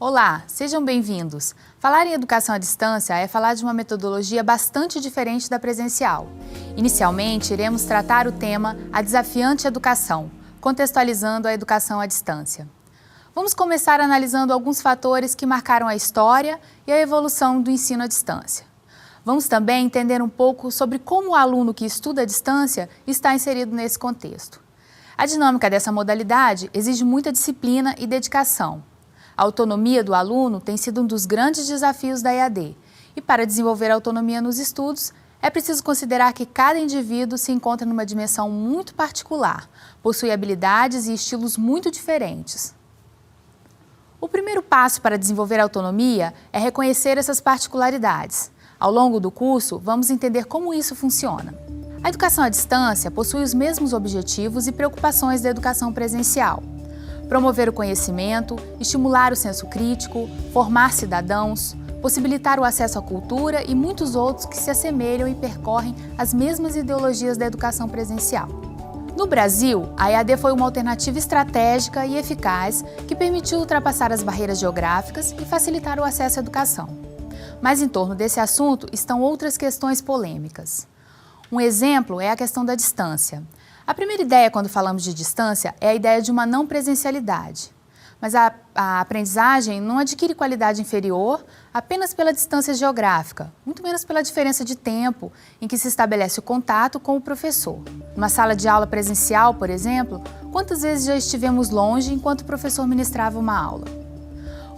Olá, sejam bem-vindos. Falar em educação à distância é falar de uma metodologia bastante diferente da presencial. Inicialmente, iremos tratar o tema A Desafiante Educação, contextualizando a educação à distância. Vamos começar analisando alguns fatores que marcaram a história e a evolução do ensino à distância. Vamos também entender um pouco sobre como o aluno que estuda à distância está inserido nesse contexto. A dinâmica dessa modalidade exige muita disciplina e dedicação. A autonomia do aluno tem sido um dos grandes desafios da EAD. E para desenvolver a autonomia nos estudos, é preciso considerar que cada indivíduo se encontra numa dimensão muito particular, possui habilidades e estilos muito diferentes. O primeiro passo para desenvolver a autonomia é reconhecer essas particularidades. Ao longo do curso, vamos entender como isso funciona. A educação à distância possui os mesmos objetivos e preocupações da educação presencial. Promover o conhecimento, estimular o senso crítico, formar cidadãos, possibilitar o acesso à cultura e muitos outros que se assemelham e percorrem as mesmas ideologias da educação presencial. No Brasil, a EAD foi uma alternativa estratégica e eficaz que permitiu ultrapassar as barreiras geográficas e facilitar o acesso à educação. Mas em torno desse assunto estão outras questões polêmicas. Um exemplo é a questão da distância. A primeira ideia quando falamos de distância é a ideia de uma não presencialidade. Mas a aprendizagem não adquire qualidade inferior apenas pela distância geográfica, muito menos pela diferença de tempo em que se estabelece o contato com o professor. Numa sala de aula presencial, por exemplo, quantas vezes já estivemos longe enquanto o professor ministrava uma aula?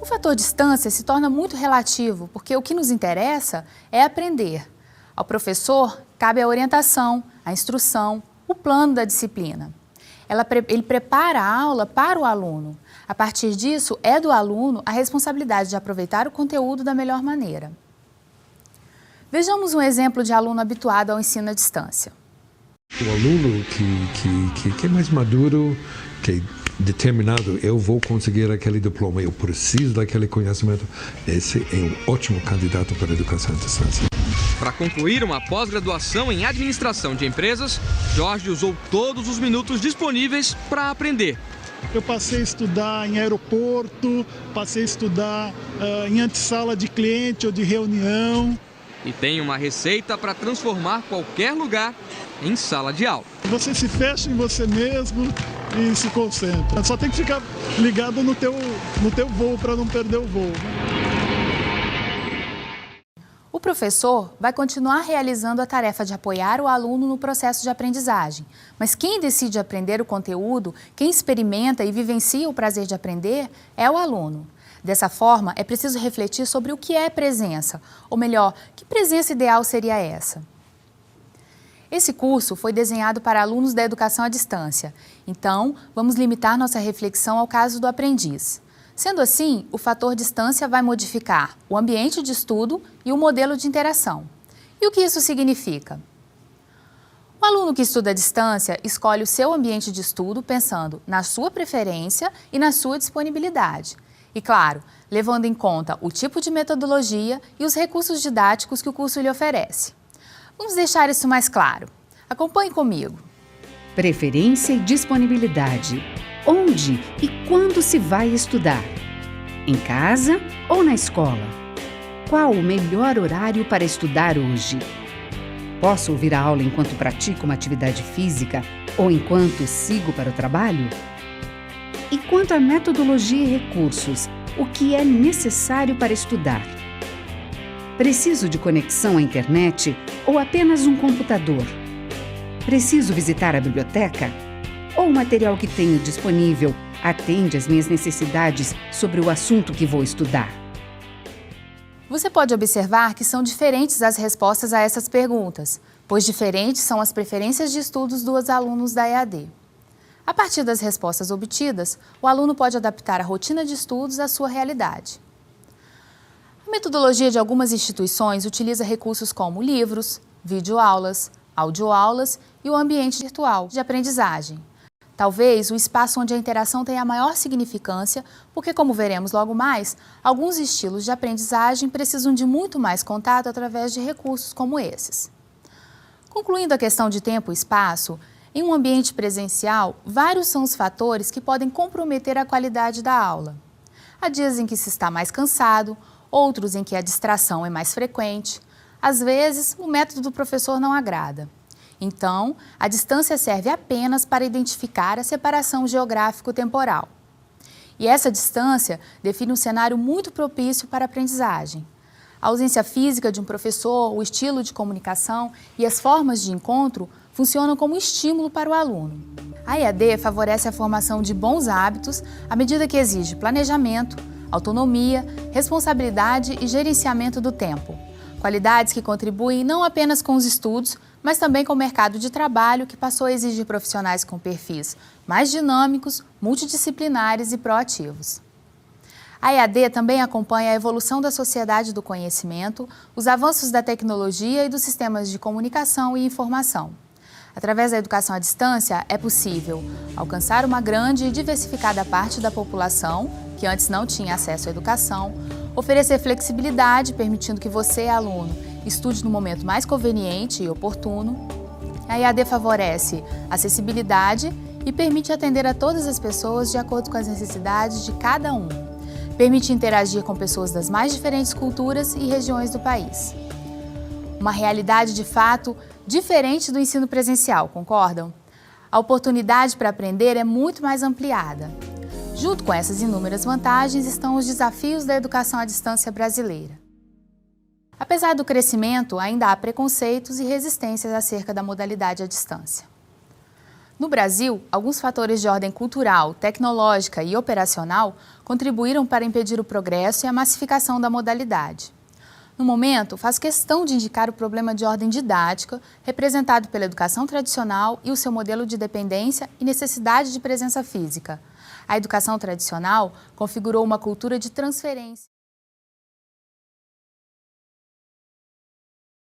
O fator distância se torna muito relativo, porque o que nos interessa é aprender. Ao professor cabe a orientação, a instrução, o plano da disciplina. Ele prepara a aula para o aluno. A partir disso, é do aluno a responsabilidade de aproveitar o conteúdo da melhor maneira. Vejamos um exemplo de aluno habituado ao ensino à distância. O aluno que é mais maduro, que é determinado, eu vou conseguir aquele diploma, eu preciso daquele conhecimento, esse é um ótimo candidato para a educação à distância. Para concluir uma pós-graduação em administração de empresas, Jorge usou todos os minutos disponíveis para aprender. Eu passei a estudar em aeroporto, passei a estudar em antessala de cliente ou de reunião. E tem uma receita para transformar qualquer lugar em sala de aula. Você se fecha em você mesmo e se concentra. Só tem que ficar ligado no teu voo para não perder o voo. O professor vai continuar realizando a tarefa de apoiar o aluno no processo de aprendizagem, mas quem decide aprender o conteúdo, quem experimenta e vivencia o prazer de aprender, é o aluno. Dessa forma, é preciso refletir sobre o que é presença, ou melhor, que presença ideal seria essa? Esse curso foi desenhado para alunos da educação à distância, então vamos limitar nossa reflexão ao caso do aprendiz. Sendo assim, o fator distância vai modificar o ambiente de estudo e o modelo de interação. E o que isso significa? O aluno que estuda à distância escolhe o seu ambiente de estudo pensando na sua preferência e na sua disponibilidade. E, claro, levando em conta o tipo de metodologia e os recursos didáticos que o curso lhe oferece. Vamos deixar isso mais claro. Acompanhe comigo. Preferência e disponibilidade. Onde e quando se vai estudar? Em casa ou na escola? Qual o melhor horário para estudar hoje? Posso ouvir a aula enquanto pratico uma atividade física ou enquanto sigo para o trabalho? E quanto à metodologia e recursos, o que é necessário para estudar? Preciso de conexão à internet ou apenas um computador? Preciso visitar a biblioteca? Ou o material que tenho disponível atende às minhas necessidades sobre o assunto que vou estudar? Você pode observar que são diferentes as respostas a essas perguntas, pois diferentes são as preferências de estudos dos alunos da EAD. A partir das respostas obtidas, o aluno pode adaptar a rotina de estudos à sua realidade. A metodologia de algumas instituições utiliza recursos como livros, videoaulas, audioaulas e o ambiente virtual de aprendizagem. Talvez o espaço onde a interação tenha a maior significância, porque, como veremos logo mais, alguns estilos de aprendizagem precisam de muito mais contato através de recursos como esses. Concluindo a questão de tempo e espaço, em um ambiente presencial, vários são os fatores que podem comprometer a qualidade da aula. Há dias em que se está mais cansado, outros em que a distração é mais frequente. Às vezes, o método do professor não agrada. Então, a distância serve apenas para identificar a separação geográfico-temporal. E essa distância define um cenário muito propício para a aprendizagem. A ausência física de um professor, o estilo de comunicação e as formas de encontro funcionam como estímulo para o aluno. A EAD favorece a formação de bons hábitos à medida que exige planejamento, autonomia, responsabilidade e gerenciamento do tempo. Qualidades que contribuem não apenas com os estudos, mas também com o mercado de trabalho, que passou a exigir profissionais com perfis mais dinâmicos, multidisciplinares e proativos. A EAD também acompanha a evolução da sociedade do conhecimento, os avanços da tecnologia e dos sistemas de comunicação e informação. Através da educação à distância, é possível alcançar uma grande e diversificada parte da população, que antes não tinha acesso à educação, oferecer flexibilidade, permitindo que você, aluno, estude no momento mais conveniente e oportuno. A EAD favorece acessibilidade e permite atender a todas as pessoas de acordo com as necessidades de cada um. Permite interagir com pessoas das mais diferentes culturas e regiões do país. Uma realidade, de fato, diferente do ensino presencial, concordam? A oportunidade para aprender é muito mais ampliada. Junto com essas inúmeras vantagens estão os desafios da educação à distância brasileira. Apesar do crescimento, ainda há preconceitos e resistências acerca da modalidade à distância. No Brasil, alguns fatores de ordem cultural, tecnológica e operacional contribuíram para impedir o progresso e a massificação da modalidade. No momento, faço questão de indicar o problema de ordem didática, representado pela educação tradicional e o seu modelo de dependência e necessidade de presença física. A educação tradicional configurou uma cultura de transferência.